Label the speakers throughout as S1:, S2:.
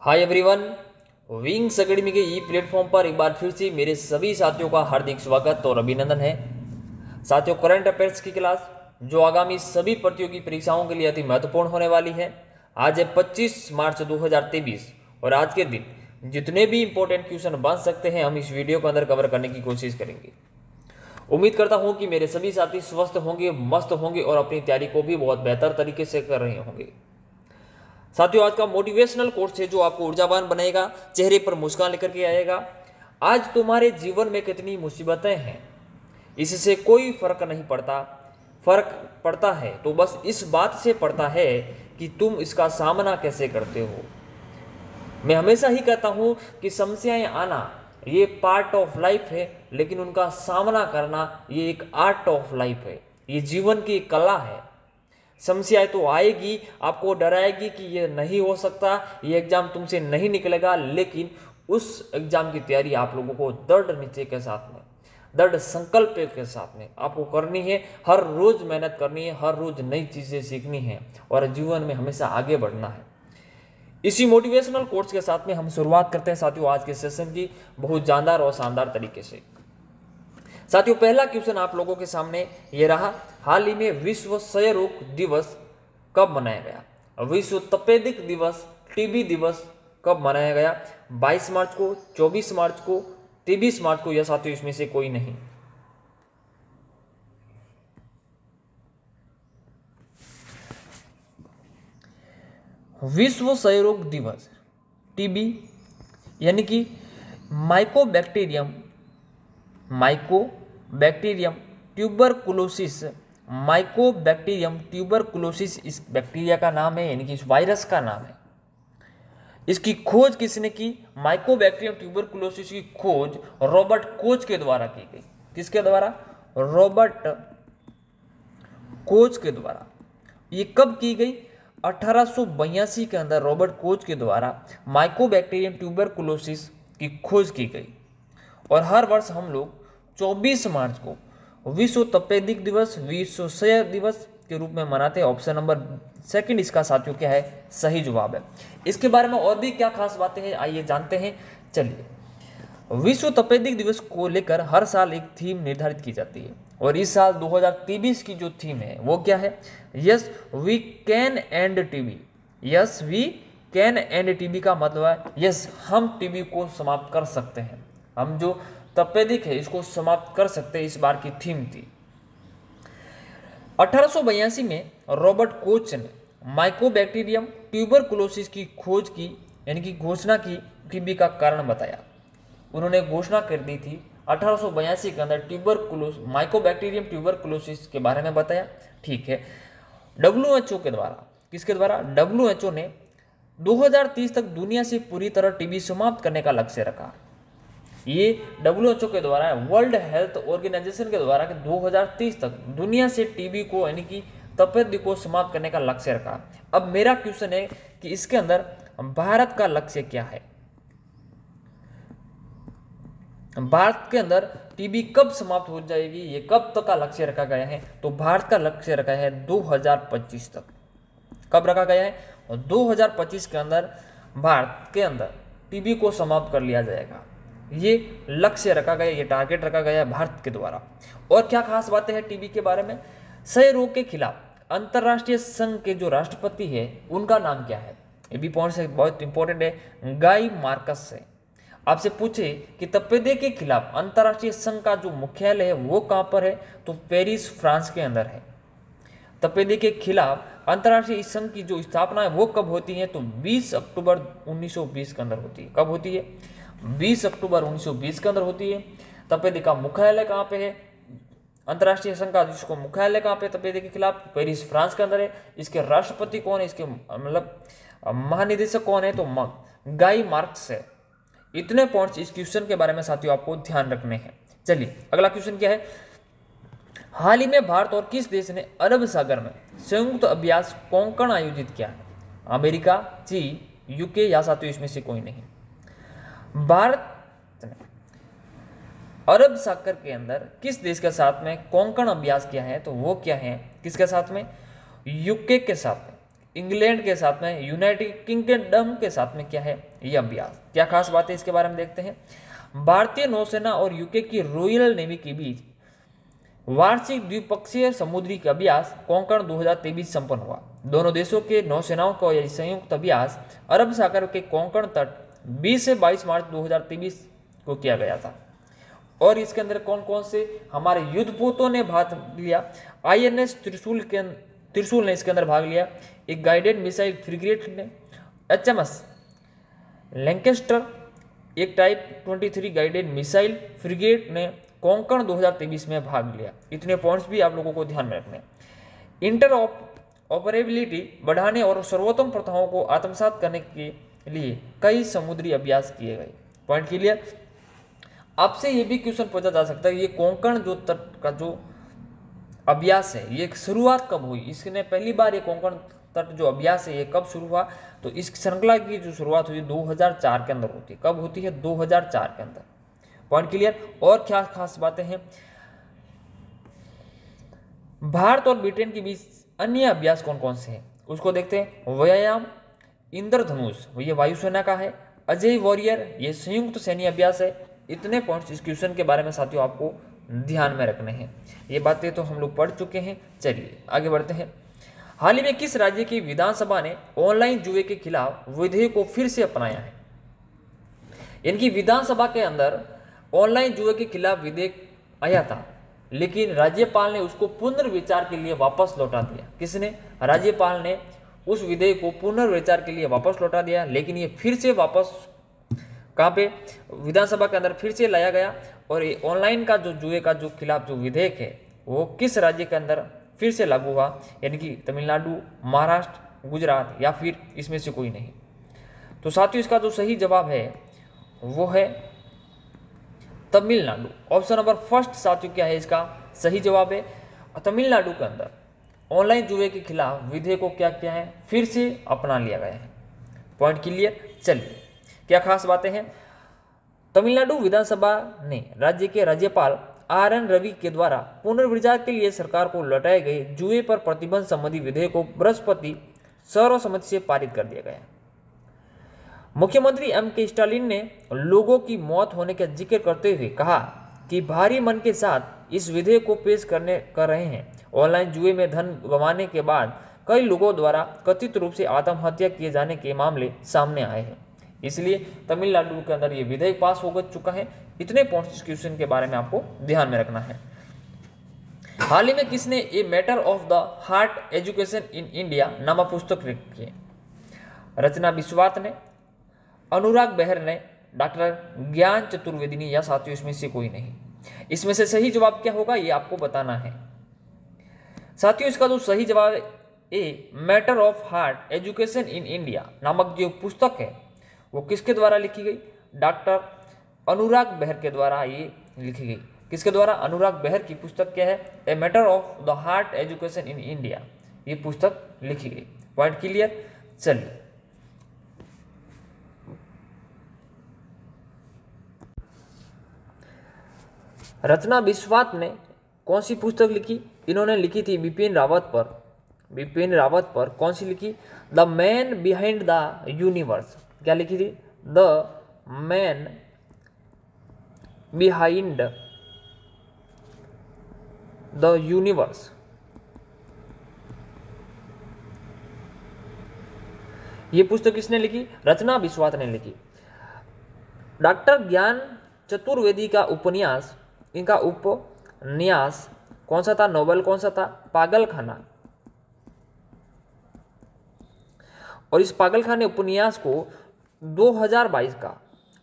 S1: Hi everyone, wings academy के ई platform पर एक बार फिर से मेरे सभी साथियों का हार्दिक स्वागत और अभिनंदन है। साथियों, करंट अफेयर्स की क्लास जो आगामी सभी प्रतियोगी परीक्षाओं के लिए अति महत्वपूर्ण होने वाली है। आज है 25 मार्च 2023 और आज के दिन जितने भी इंपॉर्टेंट क्वेश्चन बन सकते हैं हम इस वीडियो के अंदर कवर करने की कोशिश करेंगे। उम्मीद करता हूं कि मेरे सभी साथी स्वस्थ होंगे, मस्त होंगे और अपनी तैयारी को भी बहुत बेहतर तरीके से कर रहे होंगे। साथियों, आज का मोटिवेशनल कोर्स है जो आपको ऊर्जावान बनाएगा, चेहरे पर मुस्कान लेकर के आएगा। आज तुम्हारे जीवन में कितनी मुसीबतें हैं इससे कोई फर्क नहीं पड़ता। फर्क पड़ता है तो बस इस बात से पड़ता है कि तुम इसका सामना कैसे करते हो। मैं हमेशा ही कहता हूं कि समस्याएं आना ये पार्ट ऑफ लाइफ है, लेकिन उनका सामना करना ये एक आर्ट ऑफ लाइफ है, ये जीवन की कला है। समस्याएं तो आएगी, आपको डराएगी कि ये नहीं हो सकता, ये एग्जाम तुमसे नहीं निकलेगा, लेकिन उस एग्जाम की तैयारी आप लोगों को दृढ़ निश्चय के साथ में, दृढ़ संकल्प के साथ में आपको करनी है। हर रोज मेहनत करनी है, हर रोज नई चीजें सीखनी है और जीवन में हमेशा आगे बढ़ना है। इसी मोटिवेशनल कोर्स के साथ में हम शुरुआत करते हैं साथियों आज के सेशन की बहुत जानदार और शानदार तरीके से। साथियों, पहला क्वेश्चन आप लोगों के सामने ये रहा, हाल ही में विश्व क्षय रोग दिवस कब मनाया गया? विश्व तपेदिक दिवस, टीबी दिवस कब मनाया गया? 22 मार्च को, 24 मार्च को, 23 मार्च को, या साथियों इसमें से कोई नहीं? विश्व क्षय रोग दिवस टीबी यानी कि माइकोबैक्टीरियम ट्यूबरकुलोसिस, माइकोबैक्टीरियम ट्यूबरकुलोसिस इस बैक्टीरिया का नाम है, यानी कि इस वायरस का नाम है। इसकी खोज किसने की? माइकोबैक्टीरियम ट्यूबरकुलोसिस की खोज रॉबर्ट कोच के द्वारा की गई। किसके द्वारा? रॉबर्ट कोच के द्वारा। ये कब की गई? 1882 के अंदर रॉबर्ट कोच के द्वारा माइकोबैक्टीरियम ट्यूबरकुलोसिस की खोज की गई। और हर वर्ष हम लोग 24 मार्च को विश्व तपेदिक दिवस, विश्व क्षय दिवस के रूप में मनाते हैं। ऑप्शन नंबर सेकंड इसका साथियों क्या है? सही जवाब है। इसके बारे में और भी क्या खास बातें हैं आइए जानते हैं। चलिए, विश्व तपेदिक दिवस को लेकर हर साल एक थीम निर्धारित की जाती है और इस साल 2023 की जो थीम है वो क्या है? Yes we can end TB. Yes we can end TB का मतलब है यस हम टीबी को समाप्त कर सकते हैं, हम जो तपेदिक है इसको समाप्त कर सकते हैं, इस बार की थीम थी। 1882 में रॉबर्ट कोच ने माइकोबैक्टीरियम ट्यूबरकुलोसिस की खोज की, यानी कि घोषणा की, टीबी का कारण बताया। उन्होंने घोषणा कर दी थी 1882 के अंदर माइकोबैक्टीरियम ट्यूबरकुलोसिस के बारे में बताया। ठीक है, WHO के द्वारा, किसके द्वारा? WHO ने 2030 तक दुनिया से पूरी तरह टीबी समाप्त करने का लक्ष्य रखा। ये WHO के द्वारा, वर्ल्ड हेल्थ ऑर्गेनाइजेशन के द्वारा 2030 तक दुनिया से टीबी को, यानी कि तपेदिक को समाप्त करने का लक्ष्य रखा। अब मेरा क्वेश्चन है कि इसके अंदर भारत का लक्ष्य क्या है? भारत के अंदर टीबी कब समाप्त हो जाएगी, ये कब तक का लक्ष्य रखा गया है? तो भारत का लक्ष्य रखा है 2025 तक। कब रखा गया है? 2025 के अंदर भारत के अंदर टीबी को समाप्त कर लिया जाएगा। ये लक्ष्य रखा गया, ये टारगेट रखा गया है भारत के द्वारा। और क्या खास बातें हैं टीबी के बारे में? क्षय रोग के खिलाफ अंतरराष्ट्रीय संघ के जो राष्ट्रपति है उनका नाम क्या है? ये भी पॉइंट से बहुत इंपॉर्टेंट है। गाई मार्कस से आपसे पूछे कि तपेदिक के खिलाफ अंतरराष्ट्रीय संघ का जो मुख्यालय है वो कहां पर है? तो पेरिस, फ्रांस के अंदर है। तपेदिक के खिलाफ अंतरराष्ट्रीय संघ की जो स्थापना है वो कब होती है? तो 20 अक्टूबर 1920 के अंदर होती है। कब होती है? 20 अक्टूबर 1920 के अंदर होती है। तपेदिक का मुख्यालय कहाँ पे है? अंतरराष्ट्रीय संघ का जिसको मुख्यालय कहाँ पे तपेदिक के खिलाफ? पेरिस, फ्रांस के अंदर है। इसके राष्ट्रपति कौन है? इसके मतलब महानिदेशक कौन है? तो गाई मार्क्स है। इतने पॉइंट्स इस क्वेश्चन के बारे में साथियों आपको ध्यान रखने हैं। चलिए, अगला क्वेश्चन क्या है? हाल ही में भारत और किस देश ने अरब सागर में संयुक्त अभ्यास कोंकण आयोजित किया है? अमेरिका, चीन, यूके, या साथियों इसमें से कोई नहीं? भारत ने अरब सागर के अंदर किस देश के साथ में कोंकण अभ्यास किया है? तो वो क्या है? किसके साथ में? यूके के साथ में। इंग्लैंड के साथ में, यूनाइटेड किंगडम के साथ में क्या है ये अभ्यास। क्या खास बात है इसके बारे में देखते हैं। भारतीय नौसेना और यूके की रॉयल नेवी के बीच वार्षिक द्विपक्षीय समुद्री अभ्यास कोंकण 2023 संपन्न हुआ। दोनों देशों के नौसेनाओं का यह संयुक्त अभ्यास अरब सागर के कोंकण तट 20 से 22 मार्च 2023 को किया गया था। और इसके अंदर कौन कौन से हमारे युद्धपोतों ने भाग लिया। INS त्रिशूल ने इसके अंदर भाग लिया। एक गाइडेड मिसाइल फ्रिगेट ने, HMS लैंकेस्टर एक टाइप 23 गाइडेड मिसाइल फ्रिगेट ने कोंकण 2023 में भाग लिया। इतने पॉइंट्स भी आप लोगों को ध्यान में रखने। इंटर ऑपरेबिलिटी बढ़ाने और सर्वोत्तम प्रथाओं को आत्मसात करने के लिए कई समुद्री अभ्यास किए गए। Point clear. आपसे ये भी क्वेश्चन पूछा जा सकता है ये कोंकण जो तट का जो अभ्यास है ये शुरुआत कब हुई। इसने पहली बार ये कोंकण तट जो अभ्यास है ये कब शुरू हुआ। तो इस श्रृंखला की जो शुरुआत हुई 2004 के अंदर होती है। कब होती है 2004 के अंदर। Point clear. और क्या खास बातें हैं। भारत और ब्रिटेन के बीच अन्य अभ्यास कौन कौन से हैं उसको देखते हैं। व्यायाम इंद्रधनुष ये वायुसेना का है। अजय वॉरियर ये संयुक्त सैन्य अभ्यास है। इतने पॉइंट्स इस क्वेश्चन के बारे में साथियों आपको ध्यान में रखने हैं। ये बातें तो हम लोग पढ़ चुके हैं। चलिए आगे बढ़ते हैं। हाल ही में किस राज्य की विधानसभा ने ऑनलाइन जुए के खिलाफ विधेयक को फिर से अपनाया है। इनकी विधानसभा के अंदर ऑनलाइन जुए के खिलाफ विधेयक आया था लेकिन राज्यपाल ने उसको पुनर्विचार के लिए वापस लौटा दिया। किसने। राज्यपाल ने उस विधेयक को पुनर्विचार के लिए वापस लौटा दिया लेकिन ये फिर से वापस कहाँ पे विधानसभा के अंदर फिर से लाया गया। और ये ऑनलाइन का जो जुए का जो खिलाफ जो विधेयक है वो किस राज्य के अंदर फिर से लागू हुआ। यानी कि तमिलनाडु, महाराष्ट्र, गुजरात या फिर इसमें से कोई नहीं। तो साथियों इसका जो सही जवाब है वो है तमिलनाडु। ऑप्शन नंबर फर्स्ट साथियों क्या है इसका सही जवाब है। तमिलनाडु के अंदर ऑनलाइन जुए के खिलाफ विधेयक को क्या किया है फिर से अपना लिया गया है। Point clear. चलिए क्या खास बातें हैं। तमिलनाडु विधानसभा ने राज्य के राज्यपाल RN रवि के द्वारा पुनर्विचार के लिए सरकार को लौटाए गए जुए पर प्रतिबंध संबंधी विधेयक को बृहस्पति सर्वसम्मति से पारित कर दिया गया। मुख्यमंत्री M.K. स्टालिन ने लोगों की मौत होने का जिक्र करते हुए कहा कि भारी मन के साथ इस विधेयक को पेश कर रहे हैं। ऑनलाइन जुए में धन गंवाने के बाद कई लोगों द्वारा कथित रूप से आत्महत्या किए जाने के मामले सामने आए हैं। इसलिए तमिलनाडु के अंदर ये विधेयक पास हो चुका है। इतने पॉइंट्स इस क्वेश्चन के बारे में आपको ध्यान में रखना है। हाल ही में किसने a matter of the heart education in India नामक पुस्तक लिखी है। रचना बिस्वात ने, अनुराग बेहर ने, डॉक्टर ज्ञान चतुर्वेदी ने या साथियों इसमें से कोई नहीं। इसमें से सही जवाब क्या होगा ये आपको बताना है। साथियों इसका जो सही जवाब है a matter of heart education in India नामक जो पुस्तक है वो किसके द्वारा लिखी गई। डॉक्टर अनुराग बेहर के द्वारा ये लिखी गई। किसके द्वारा। अनुराग बेहर की पुस्तक क्या है a matter of the heart education in India ये पुस्तक लिखी गई। Point clear. चलिए रचना बिस्वात ने कौन सी पुस्तक लिखी। इन्होंने लिखी थी बिपिन रावत पर कौन सी लिखी। The man behind the universe. क्या लिखी थी। The man behind the universe. ये पुस्तक किसने लिखी। रचना बिस्वात ने लिखी। डॉक्टर ज्ञान चतुर्वेदी का उपन्यास इनका उपन्यास कौन सा था। नोवेल कौन सा था। पागलखाना। और इस पागलखाने उपन्यास को 2022 का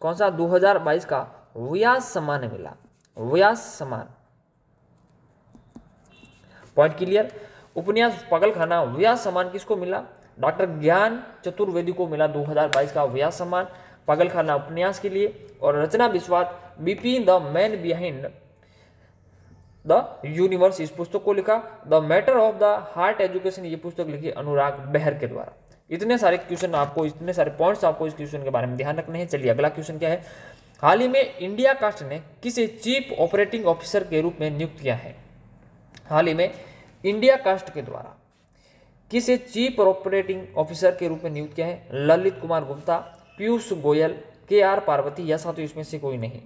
S1: कौन सा 2022 का व्यास सम्मान मिला। व्यास सम्मान। Point clear. उपन्यास पागलखाना व्यास सम्मान किसको मिला। डॉक्टर ज्ञान चतुर्वेदी को मिला 2022 का व्यास सम्मान पागलखाना उपन्यास के लिए। और रचना बिस्वात Bipin the man behind the universe इस पुस्तक को लिखा। The matter of the heart education ये पुस्तक लिखी अनुराग बेहर के द्वारा। इतने सारे क्वेश्चन आपको इतने सारे पॉइंट्स आपको इस क्वेश्चन के बारे में ध्यान रखने हैं। चलिए अगला क्वेश्चन क्या है। हाल ही में इंडिया कास्ट ने किसे चीफ ऑपरेटिंग ऑफिसर के रूप में नियुक्त किया है। हाल ही में इंडिया कास्ट के द्वारा किसे चीफ ऑपरेटिंग ऑफिसर के रूप में नियुक्त किया है? ललित कुमार गुप्ता, पीयूष गोयल, KR पार्वती या साथियों इसमें से कोई नहीं।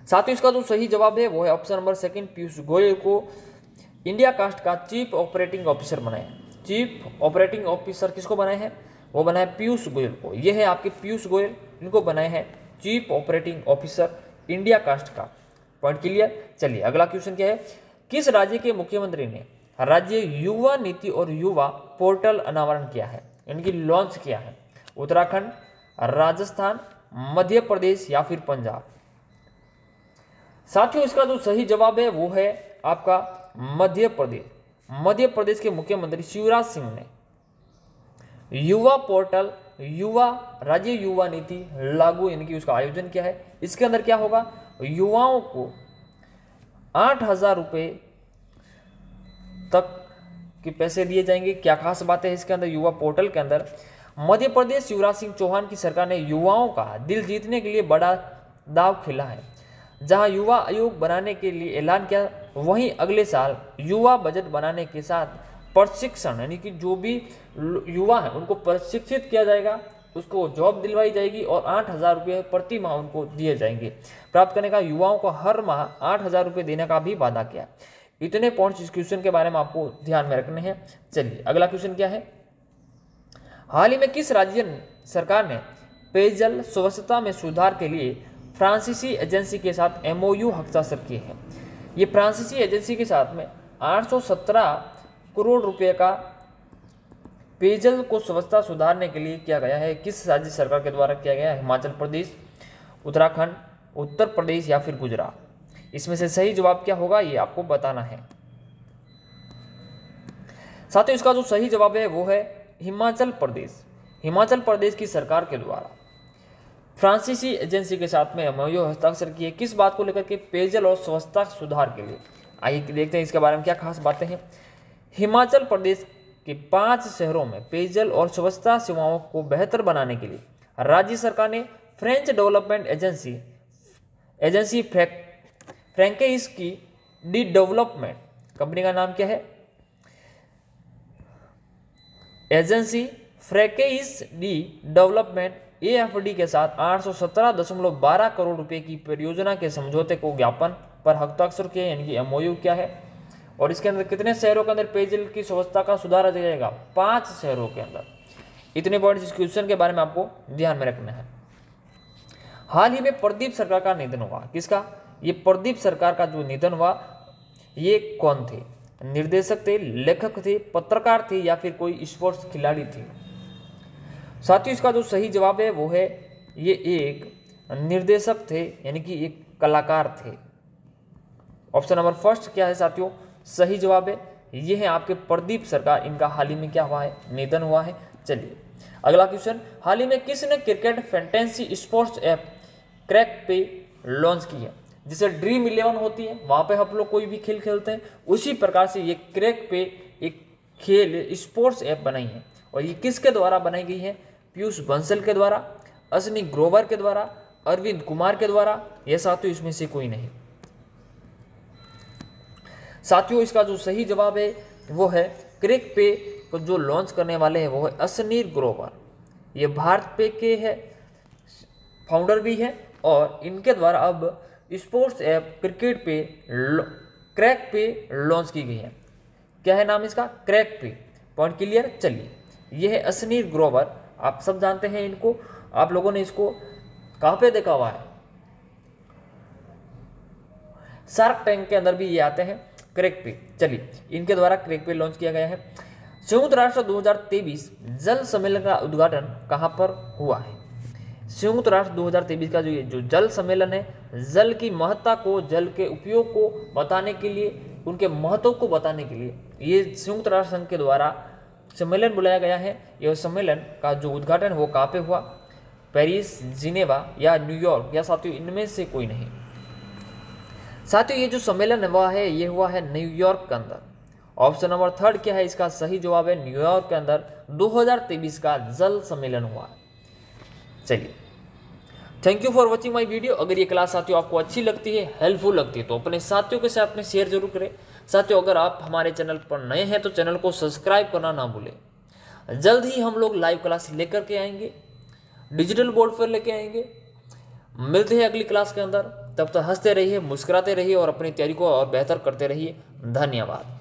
S1: साथियों इसका जो सही जवाब है वो है option number second, Piyush Goyal को इंडिया कास्ट का चीफ ऑपरेटिंग ऑफिसर बनाया। चीफ ऑपरेटिंग ऑफिसर किसको बनाए हैं? वो बनाए पीयूष गोयल को। ये है आपके पीयूष गोयल, इनको बनाए हैं chief operating officer India cast का। Point clear. चलिए अगला क्वेश्चन क्या है? किस राज्य के मुख्यमंत्री ने राज्य युवा नीति और युवा पोर्टल अनावरण किया है, इनकी लॉन्च किया है? उत्तराखंड, राजस्थान, मध्य प्रदेश या फिर पंजाब? साथियों इसका जो सही जवाब है वो है आपका मध्य प्रदेश। मध्य प्रदेश के मुख्यमंत्री शिवराज सिंह ने युवा पोर्टल, युवा राज्य युवा नीति लागू यानी उसका आयोजन किया है। इसके अंदर क्या होगा? युवाओं को 8,000 रुपये तक के पैसे दिए जाएंगे। क्या खास बात है इसके अंदर? युवा पोर्टल के अंदर मध्य प्रदेश शिवराज सिंह चौहान की सरकार ने युवाओं का दिल जीतने के लिए बड़ा दाव खेला है। जहां युवा आयोग बनाने के लिए ऐलान किया, वहीं अगले साल युवा बजट बनाने के साथ प्रशिक्षण यानी कि जो भी युवा हैं उनको प्रशिक्षित किया जाएगा, उसको जॉब दिलवाई जाएगी और 8,000 रुपये प्रति माह उनको दिए जाएंगे। प्राप्त करने का युवाओं को हर माह 8,000 रुपये देने का भी वादा किया। इतने पॉइंट्स इस क्वेश्चन के बारे में आपको ध्यान में रखने हैं। चलिए अगला क्वेश्चन क्या है? हाल ही में किस राज्य सरकार ने पेयजल स्वच्छता में सुधार के लिए फ्रांसीसी एजेंसी के साथ MOU हस्ताक्षर किए हैं? ये फ्रांसीसी एजेंसी के साथ में 817 करोड़ रुपए का पेयजल को स्वच्छता सुधारने के लिए किया गया है। किस राज्य सरकार के द्वारा किया गया है? हिमाचल प्रदेश, उत्तराखंड, उत्तर प्रदेश या फिर गुजरात? इसमें से सही जवाब क्या होगा ये आपको बताना है। साथियों इसका जो सही जवाब है वो है हिमाचल प्रदेश। हिमाचल प्रदेश की सरकार के द्वारा फ्रांसीसी एजेंसी के साथ में MOU हस्ताक्षर किए। किस बात को लेकर के? पेयजल और स्वच्छता सुधार के लिए। आइए देखते हैं इसके बारे में क्या खास बातें हैं। हिमाचल प्रदेश के 5 शहरों में पेयजल और स्वच्छता सेवाओं को बेहतर बनाने के लिए राज्य सरकार ने फ्रेंच डेवलपमेंट एजेंसी फ्रैंकेइस की डी डेवलपमेंट, कंपनी का नाम क्या है? एजेंसी फ्रैंकेइस डी डेवलपमेंट AFD के साथ 817.12 करोड़ रुपए की परियोजना के समझौते को ज्ञापन पर हस्ताक्षर किया यानी कि MOU क्या है। और इसके अंदर कितने शहरों के अंदर पेयजल की स्वच्छता का सुधार आ जाएगा? 5 शहरों के अंदर। इतने पॉइंट्स इस क्वेश्चन के बारे में आपको ध्यान में रखना है। हाल ही में प्रदीप सरकार का निधन हुआ। किसका? ये प्रदीप सरकार का जो निधन हुआ, ये कौन थे? निर्देशक थे, लेखक थे, पत्रकार थे या फिर कोई स्पोर्ट्स खिलाड़ी थे? साथियों इसका जो सही जवाब है वो है ये एक निर्देशक थे यानी कि एक कलाकार थे। ऑप्शन नंबर फर्स्ट क्या है साथियों? सही जवाब है ये है आपके प्रदीप सरकार। इनका हाल ही में क्या हुआ है? निधन हुआ है। चलिए अगला क्वेश्चन, हाल ही में किसने cricket fantasy sports app crack पे लॉन्च की है? जिसे ड्रीम 11 होती है, वहां पे हम लोग कोई भी खेल खेलते हैं, उसी प्रकार से ये क्रैक पे एक खेल स्पोर्ट्स ऐप बनाई है। और ये किसके द्वारा बनाई गई है? पीयूष बंसल के द्वारा, अश्विनी ग्रोवर के द्वारा, अरविंद कुमार के द्वारा, यह साथियों इसमें से कोई नहीं। साथियों इसका जो सही जवाब है वो है क्रैक पे को जो लॉन्च करने वाले हैं वो है अश्विनी ग्रोवर। ये भारत पे के है, फाउंडर भी है और इनके द्वारा अब स्पोर्ट्स ऐप क्रिकेट पे क्रैक पे लॉन्च की गई है। क्या है नाम इसका? क्रैक पे। Point clear. चलिए ये है अश्विनी ग्रोवर, आप सब जानते हैं इनको। आप लोगों ने इसको कहाँ पे देखा हुआ है? शार्क टैंक के अंदर भी ये आते हैं क्रैक पे। चलिए इनके द्वारा क्रैक पे लॉन्च किया गया है। संयुक्त राष्ट्र 2023 जल सम्मेलन का उद्घाटन कहाँ पर हुआ है? संयुक्त राष्ट्र 2023 का जो जल सम्मेलन है, जल की महत्ता को, जल के उपयोग को बताने के लिए, उनके महत्व को बताने के लिए ये संयुक्त राष्ट्र संघ के द्वारा सम्मेलन बुलाया गया है। यह सम्मेलन का जो उद्घाटन वो कहाँ पे हुआ? पेरिस, जिनेवा या न्यूयॉर्क या साथियों इनमें से कोई नहीं। साथियों ये जो सम्मेलन हुआ है ये हुआ है न्यूयॉर्क के अंदर। ऑप्शन नंबर थर्ड क्या है? इसका सही जवाब है न्यूयॉर्क के अंदर 2023 का जल सम्मेलन हुआ। चलिए thank you for watching my video. अगर ये क्लास साथियों आपको अच्छी लगती है, हेल्पफुल लगती है तो अपने साथियों के साथ में शेयर जरूर करें। साथियों, अगर आप हमारे चैनल पर नए हैं तो चैनल को सब्सक्राइब करना ना भूलें। जल्द ही हम लोग लाइव क्लास लेकर के आएंगे, डिजिटल बोर्ड पर लेके आएंगे। मिलते हैं अगली क्लास के अंदर, तब तक हंसते रहिए, मुस्कुराते रहिए और अपनी तैयारी को और बेहतर करते रहिए। धन्यवाद।